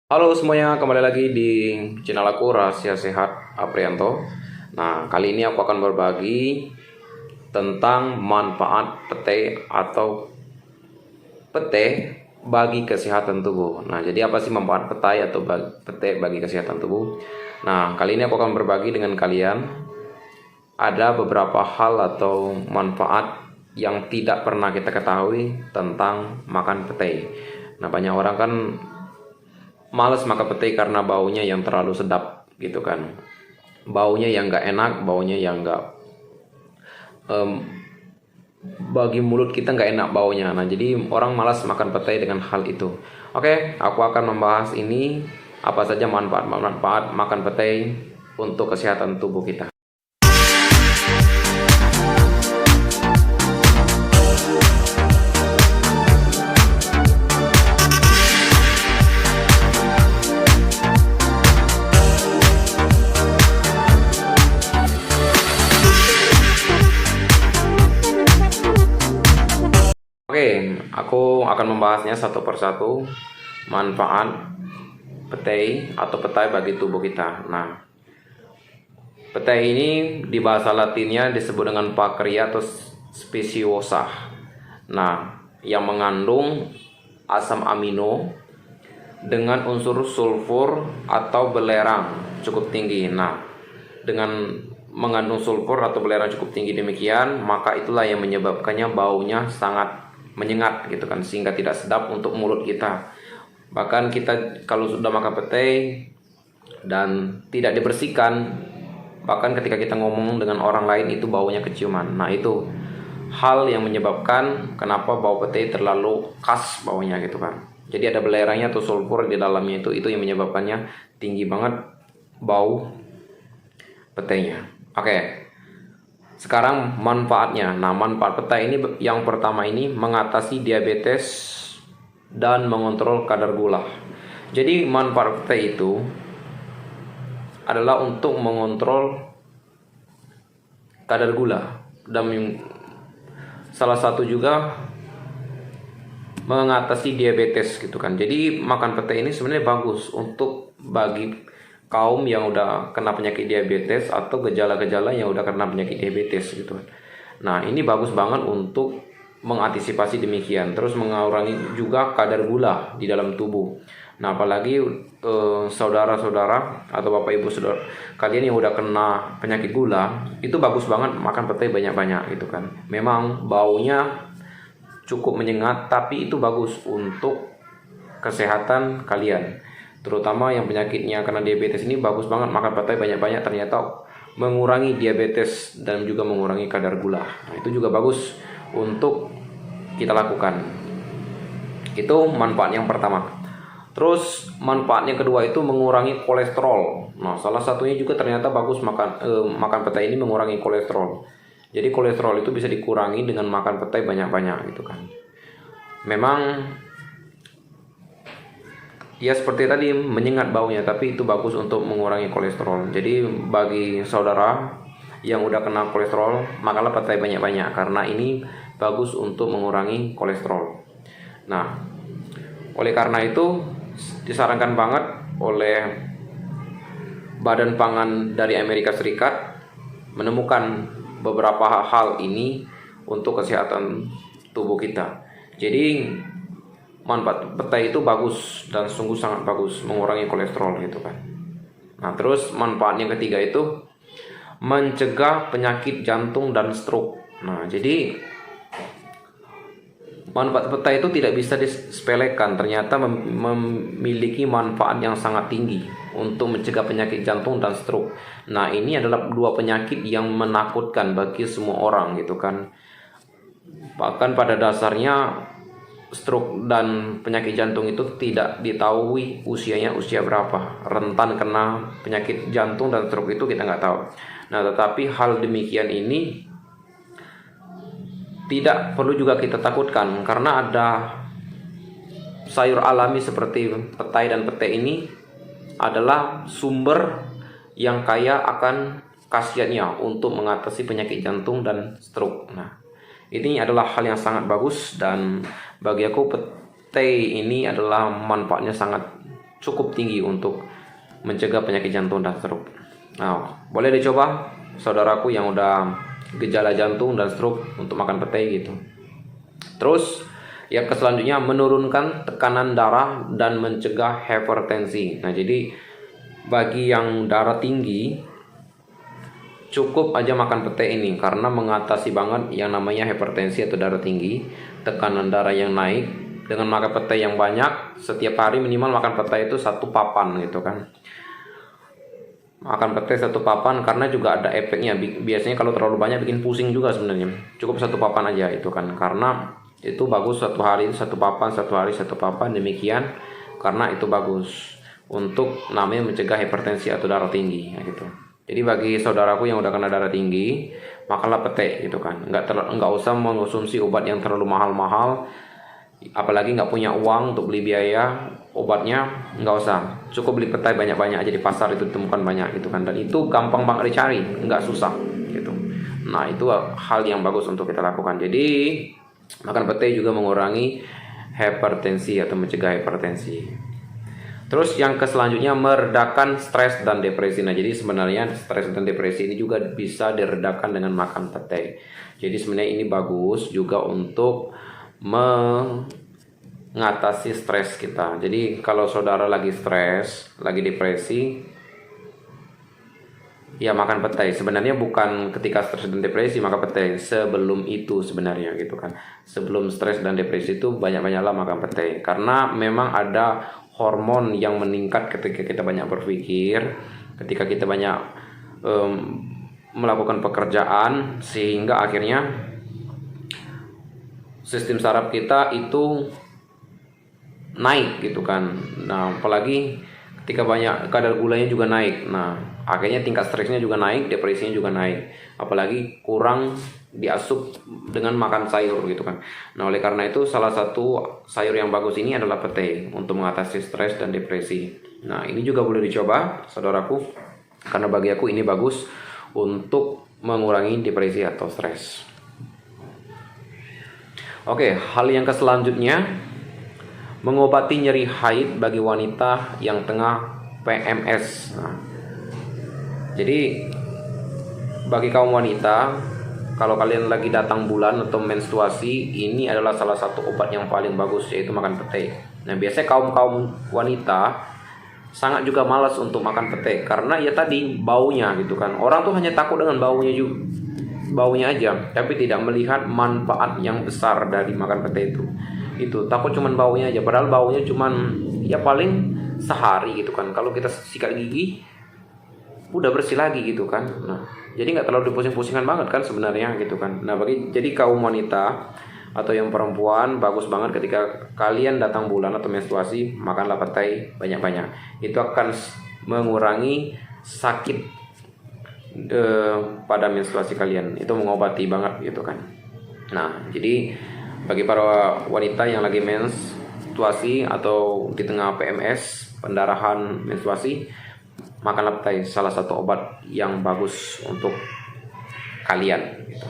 Halo semuanya, kembali lagi di channel aku Rahasia Sehat Aprianto. Nah, kali ini aku akan berbagi tentang manfaat pete atau pete bagi kesehatan tubuh. Nah, jadi apa sih manfaat petai atau pete bagi kesehatan tubuh? Nah, kali ini aku akan berbagi dengan kalian ada beberapa hal atau manfaat yang tidak pernah kita ketahui tentang makan pete. Nah, banyak orang kan males makan pete karena baunya yang terlalu sedap gitu kan, baunya yang nggak enak, baunya yang nggak bagi mulut kita nggak enak baunya. Nah, jadi orang malas makan pete dengan hal itu. Oke, aku akan membahas ini apa saja manfaat makan pete untuk kesehatan tubuh kita. Oke, aku akan membahasnya satu persatu manfaat petai atau petai bagi tubuh kita. Nah, petai ini di bahasa Latinnya disebut dengan Pancreatus speciosa. Nah, yang mengandung asam amino dengan unsur sulfur atau belerang cukup tinggi. Nah, dengan mengandung sulfur atau belerang cukup tinggi demikian, maka itulah yang menyebabkannya baunya sangat menyengat gitu kan, sehingga tidak sedap untuk mulut kita. Bahkan kita kalau sudah makan petai dan tidak dibersihkan, bahkan ketika kita ngomong dengan orang lain itu baunya keciuman. Nah, itu hal yang menyebabkan kenapa bau petai terlalu khas baunya gitu kan. Jadi ada belerangnya atau sulfur di dalamnya, itu yang menyebabkannya tinggi banget bau petainya. Oke. Sekarang manfaatnya. Nah, manfaat petai ini yang pertama ini mengatasi diabetes dan mengontrol kadar gula. Jadi manfaat petai itu adalah untuk mengontrol kadar gula dan salah satu juga mengatasi diabetes gitu kan. Jadi makan petai ini sebenarnya bagus untuk bagi kaum yang udah kena penyakit diabetes atau gejala-gejala yang udah kena penyakit diabetes gitu. Nah, ini bagus banget untuk mengantisipasi demikian, terus mengurangi juga kadar gula di dalam tubuh. Nah, apalagi saudara-saudara atau bapak ibu saudara kalian yang udah kena penyakit gula, itu bagus banget makan petai banyak-banyak gitu kan. Memang baunya cukup menyengat, tapi itu bagus untuk kesehatan kalian, terutama yang penyakitnya karena diabetes ini bagus banget makan petai banyak-banyak, ternyata mengurangi diabetes dan juga mengurangi kadar gula. Nah, itu juga bagus untuk kita lakukan. Itu manfaat yang pertama. Terus manfaat yang kedua itu mengurangi kolesterol. Nah, salah satunya juga ternyata bagus makan petai ini mengurangi kolesterol. Jadi kolesterol itu bisa dikurangi dengan makan petai banyak-banyak gitu kan. Memang ya seperti tadi menyengat baunya, tapi itu bagus untuk mengurangi kolesterol. Jadi bagi saudara yang udah kena kolesterol, makanlah petai banyak-banyak karena ini bagus untuk mengurangi kolesterol. Nah, oleh karena itu disarankan banget oleh Badan Pangan dari Amerika Serikat menemukan beberapa hal ini untuk kesehatan tubuh kita. Jadi manfaat petai itu bagus dan sungguh sangat bagus mengurangi kolesterol gitu kan. Nah, terus manfaat yang ketiga itu mencegah penyakit jantung dan stroke. Nah, jadi manfaat petai itu tidak bisa disepelekan, ternyata memiliki manfaat yang sangat tinggi untuk mencegah penyakit jantung dan stroke. Nah, ini adalah dua penyakit yang menakutkan bagi semua orang gitu kan. Bahkan pada dasarnya stroke dan penyakit jantung itu tidak diketahui usianya usia berapa. Rentan kena penyakit jantung dan stroke itu kita nggak tahu. Nah, tetapi hal demikian ini tidak perlu juga kita takutkan, karena ada sayur alami seperti petai dan pete ini adalah sumber yang kaya akan khasiatnya untuk mengatasi penyakit jantung dan stroke. Nah, ini adalah hal yang sangat bagus dan bagi aku petai ini adalah manfaatnya sangat cukup tinggi untuk mencegah penyakit jantung dan stroke. Nah, boleh dicoba saudaraku yang udah gejala jantung dan stroke untuk makan petai gitu. Terus yang selanjutnya menurunkan tekanan darah dan mencegah hipertensi. Nah, jadi bagi yang darah tinggi cukup aja makan petai ini karena mengatasi banget yang namanya hipertensi atau darah tinggi, tekanan darah yang naik. Dengan makan petai yang banyak, setiap hari minimal makan petai itu 1 papan gitu kan. Makan petai 1 papan karena juga ada efeknya. Biasanya kalau terlalu banyak bikin pusing juga sebenarnya. Cukup 1 papan aja itu kan, karena itu bagus 1 hari 1 papan, 1 hari 1 papan, demikian karena itu bagus untuk namanya mencegah hipertensi atau darah tinggi ya gitu. Jadi bagi saudaraku yang udah kena darah tinggi, makanlah petai gitu kan. Nggak usah mengonsumsi obat yang terlalu mahal-mahal, apalagi nggak punya uang untuk beli biaya obatnya, nggak usah. Cukup beli petai banyak-banyak aja di pasar, itu ditemukan banyak gitu kan, dan itu gampang banget dicari, nggak susah gitu. Nah, itu hal yang bagus untuk kita lakukan. Jadi makan petai juga mengurangi hipertensi atau mencegah hipertensi. Terus yang selanjutnya meredakan stres dan depresi. Nah, jadi sebenarnya stres dan depresi ini juga bisa diredakan dengan makan petai. Jadi sebenarnya ini bagus juga untuk mengatasi stres kita. Jadi kalau saudara lagi stres, lagi depresi, ya makan petai. Sebenarnya bukan ketika stres dan depresi makan petai, sebelum itu sebenarnya gitu kan. Sebelum stres dan depresi itu banyak-banyaklah makan petai, karena memang ada hormon yang meningkat ketika kita banyak berpikir, ketika kita banyak melakukan pekerjaan, sehingga akhirnya sistem saraf kita itu naik gitu kan. Nah, apalagi ketika banyak, kadar gulanya juga naik. Nah, akhirnya tingkat stresnya juga naik, depresinya juga naik. Apalagi kurang diasup dengan makan sayur gitu kan. Nah, oleh karena itu salah satu sayur yang bagus ini adalah petai untuk mengatasi stres dan depresi. Nah, ini juga boleh dicoba saudaraku, karena bagi aku ini bagus untuk mengurangi depresi atau stres. Oke, hal yang selanjutnya mengobati nyeri haid bagi wanita yang tengah PMS. Nah, jadi bagi kaum wanita, kalau kalian lagi datang bulan atau menstruasi, ini adalah salah satu obat yang paling bagus, yaitu makan petai. Nah, biasanya kaum wanita sangat juga malas untuk makan petai karena ya tadi baunya gitu kan. Orang tuh hanya takut dengan baunya aja, tapi tidak melihat manfaat yang besar dari makan petai itu. Itu takut cuman baunya aja, padahal baunya cuman ya paling sehari gitu kan. Kalau kita sikat gigi udah bersih lagi gitu kan. Nah, jadi nggak terlalu dipusing-pusingkan banget kan sebenarnya gitu kan. Nah, jadi kaum wanita atau yang perempuan, bagus banget ketika kalian datang bulan atau menstruasi, makanlah petai banyak-banyak. Itu akan mengurangi sakit pada menstruasi kalian. Itu mengobati banget gitu kan. Nah, jadi bagi para wanita yang lagi menstruasi atau di tengah PMS, pendarahan menstruasi, makanlah petai, salah satu obat yang bagus untuk kalian gitu.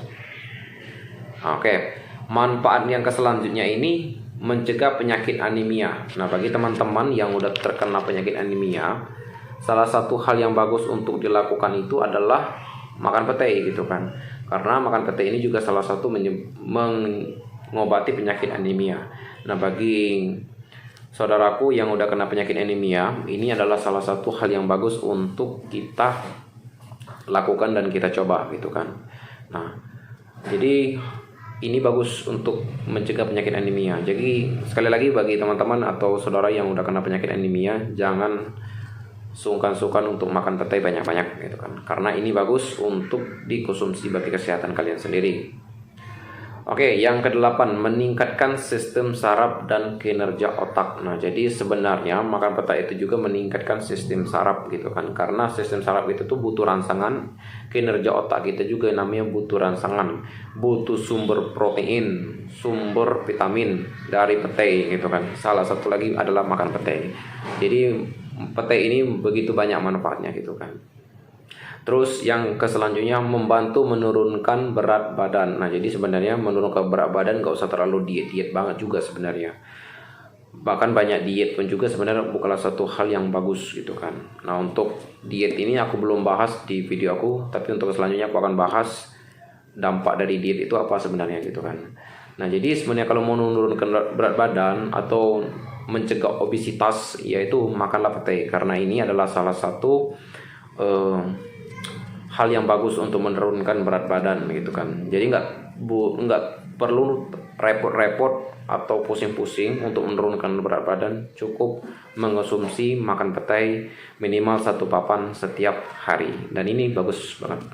Oke, manfaat yang selanjutnya ini mencegah penyakit anemia. Nah, bagi teman-teman yang udah terkena penyakit anemia, salah satu hal yang bagus untuk dilakukan itu adalah makan petai gitu kan. Karena makan petai ini juga salah satu mengobati penyakit anemia. Nah, bagi saudaraku yang udah kena penyakit anemia, ini adalah salah satu hal yang bagus untuk kita lakukan dan kita coba gitu kan. Nah, jadi ini bagus untuk mencegah penyakit anemia. Jadi sekali lagi bagi teman-teman atau saudara yang udah kena penyakit anemia, jangan sungkan-sungkan untuk makan petai banyak-banyak gitu kan. Karena ini bagus untuk dikonsumsi bagi kesehatan kalian sendiri. Oke, yang ke-8, meningkatkan sistem saraf dan kinerja otak. Nah, jadi sebenarnya makan petai itu juga meningkatkan sistem saraf gitu kan. Karena sistem saraf itu tuh butuh rangsangan, kinerja otak kita juga namanya butuh rangsangan, butuh sumber protein, sumber vitamin dari petai gitu kan. Salah satu lagi adalah makan petai. Jadi petai ini begitu banyak manfaatnya gitu kan. Terus yang selanjutnya membantu menurunkan berat badan. Nah, jadi sebenarnya menurunkan berat badan gak usah terlalu diet-diet banget juga sebenarnya. bahkan banyak diet pun juga sebenarnya bukanlah satu hal yang bagus gitu kan. Nah, untuk diet ini aku belum bahas di video aku, tapi untuk selanjutnya aku akan bahas dampak dari diet itu apa sebenarnya gitu kan. Nah, jadi sebenarnya kalau mau menurunkan berat badan atau mencegah obesitas, yaitu makanlah petai, karena ini adalah salah satu hal yang bagus untuk menurunkan berat badan gitu kan. Jadi nggak perlu repot-repot atau pusing-pusing untuk menurunkan berat badan, cukup mengonsumsi makan petai minimal 1 papan setiap hari, dan ini bagus banget.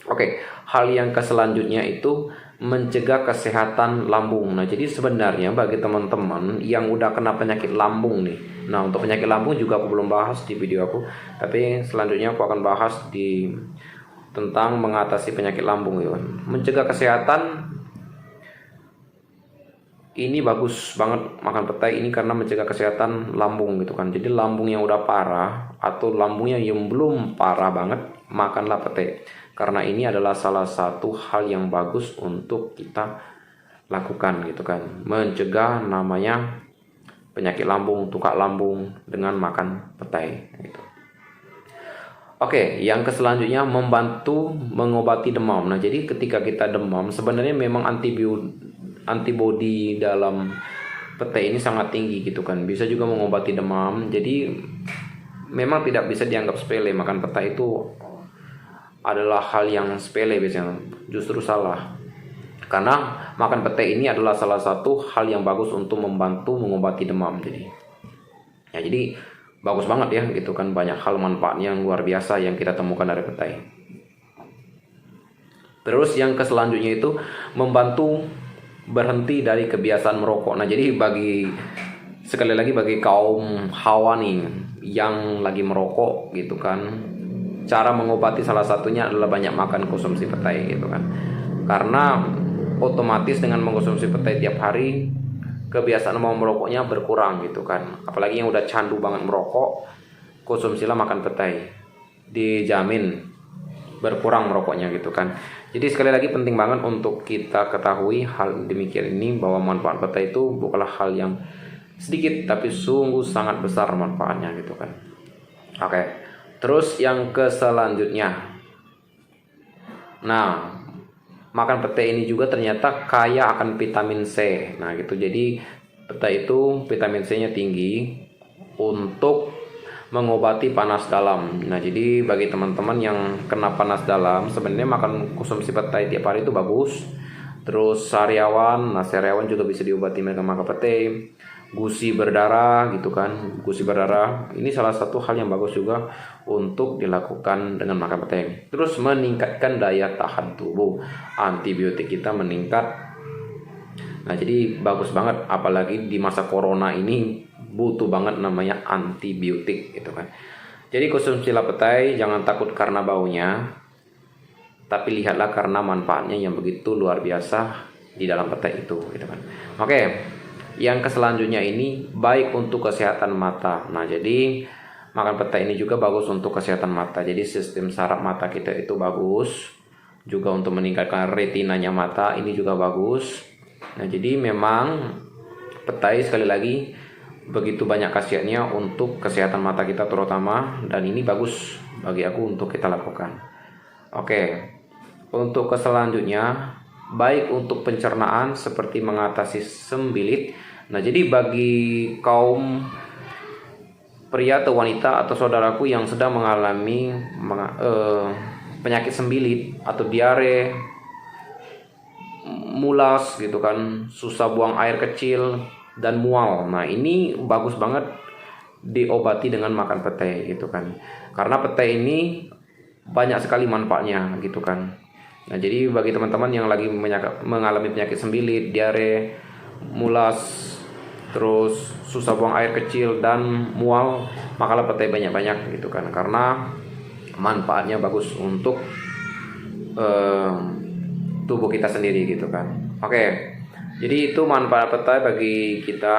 Oke, hal yang selanjutnya itu mencegah kesehatan lambung. Nah, jadi sebenarnya bagi teman-teman yang udah kena penyakit lambung nih. Nah, untuk penyakit lambung juga aku belum bahas di video aku, tapi selanjutnya aku akan bahas tentang mengatasi penyakit lambung ya. Mencegah kesehatan ini bagus banget makan petai ini karena mencegah kesehatan lambung gitu kan. Jadi lambung yang udah parah atau lambungnya yang belum parah banget, makanlah petai. Karena ini adalah salah satu hal yang bagus untuk kita lakukan gitu kan. Mencegah namanya penyakit lambung, tukak lambung dengan makan petai gitu. Oke, yang selanjutnya membantu mengobati demam. Nah, jadi ketika kita demam sebenarnya memang antibodi dalam petai ini sangat tinggi gitu kan, bisa juga mengobati demam. Jadi memang tidak bisa dianggap sepele, makan petai itu adalah hal yang sepele biasanya, justru salah. Karena makan petai ini adalah salah satu hal yang bagus untuk membantu mengobati demam. Jadi bagus banget ya gitu kan, banyak hal manfaatnya yang luar biasa yang kita temukan dari petai. Terus yang selanjutnya itu membantu berhenti dari kebiasaan merokok. Nah, jadi sekali lagi bagi kaum hawa nih yang lagi merokok gitu kan, cara mengobati salah satunya adalah banyak makan konsumsi petai gitu kan. Karena otomatis dengan mengkonsumsi petai tiap hari, kebiasaan mau merokoknya berkurang gitu kan. Apalagi yang udah candu banget merokok, konsumsilah makan petai, dijamin berkurang merokoknya gitu kan. Jadi sekali lagi penting banget untuk kita ketahui hal demikian ini, bahwa manfaat petai itu bukanlah hal yang sedikit tapi sungguh sangat besar manfaatnya gitu kan. Oke, terus yang selanjutnya, nah, makan petai ini juga ternyata kaya akan vitamin C. Nah gitu, jadi petai itu vitamin C nya tinggi untuk mengobati panas dalam. Nah, jadi bagi teman-teman yang kena panas dalam, sebenarnya makan konsumsi petai tiap hari itu bagus. Terus sariawan juga bisa diobati dengan makan petai. Gusi berdarah gitu kan, gusi berdarah ini salah satu hal yang bagus juga untuk dilakukan dengan makan petai. Terus meningkatkan daya tahan tubuh, antibiotik kita meningkat. Nah, jadi bagus banget, apalagi di masa corona ini butuh banget namanya antibiotik gitu kan. Jadi konsumsilah petai, jangan takut karena baunya, tapi lihatlah karena manfaatnya yang begitu luar biasa di dalam petai itu gitu kan. Oke, yang selanjutnya ini baik untuk kesehatan mata. Nah, jadi makan petai ini juga bagus untuk kesehatan mata. Jadi sistem saraf mata kita itu bagus, juga untuk meningkatkan retinanya mata ini juga bagus. Nah, jadi memang petai sekali lagi begitu banyak khasiatnya untuk kesehatan mata kita terutama, dan ini bagus bagi aku untuk kita lakukan. Oke, untuk selanjutnya baik untuk pencernaan seperti mengatasi sembilit. Nah, jadi bagi kaum pria atau wanita atau saudaraku yang sedang mengalami penyakit sembilit atau diare, mulas gitu kan, susah buang air kecil dan mual. Nah, ini bagus banget diobati dengan makan petai gitu kan. Karena petai ini banyak sekali manfaatnya gitu kan. Nah, jadi bagi teman-teman yang lagi mengalami penyakit sembilit, diare, mulas, terus susah buang air kecil dan mual, makalah petai banyak-banyak gitu kan. Karena manfaatnya bagus untuk tubuh kita sendiri gitu kan. Oke. Jadi itu manfaat petai bagi kita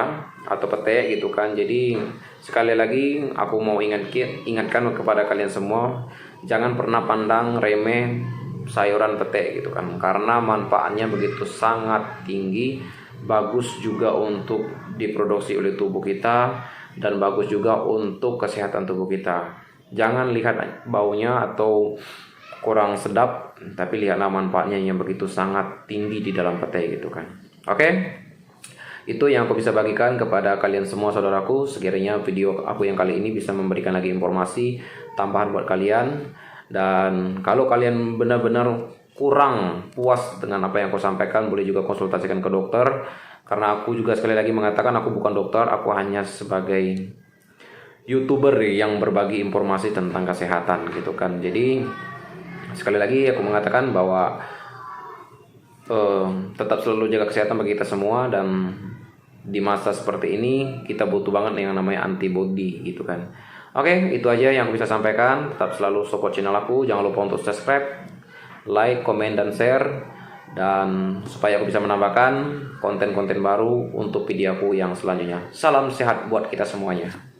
atau petai gitu kan. Jadi sekali lagi aku mau ingatkan kepada kalian semua, jangan pernah pandang remeh sayuran petai gitu kan, karena manfaatnya begitu sangat tinggi, bagus juga untuk diproduksi oleh tubuh kita dan bagus juga untuk kesehatan tubuh kita. Jangan lihat baunya atau kurang sedap, tapi lihatlah manfaatnya yang begitu sangat tinggi di dalam petai gitu kan. Oke, itu yang aku bisa bagikan kepada kalian semua saudaraku. Sekiranya video aku yang kali ini bisa memberikan lagi informasi tambahan buat kalian. Dan kalau kalian benar-benar kurang puas dengan apa yang aku sampaikan, boleh juga konsultasikan ke dokter. Karena aku juga sekali lagi mengatakan aku bukan dokter, aku hanya sebagai YouTuber yang berbagi informasi tentang kesehatan gitu kan. Jadi sekali lagi aku mengatakan bahwa tetap selalu jaga kesehatan bagi kita semua, dan di masa seperti ini kita butuh banget yang namanya antibody gitu kan. Oke, itu aja yang aku bisa sampaikan. Tetap selalu support channel aku, jangan lupa untuk subscribe, like, komen, dan share, dan supaya aku bisa menambahkan konten-konten baru untuk video aku yang selanjutnya. Salam sehat buat kita semuanya.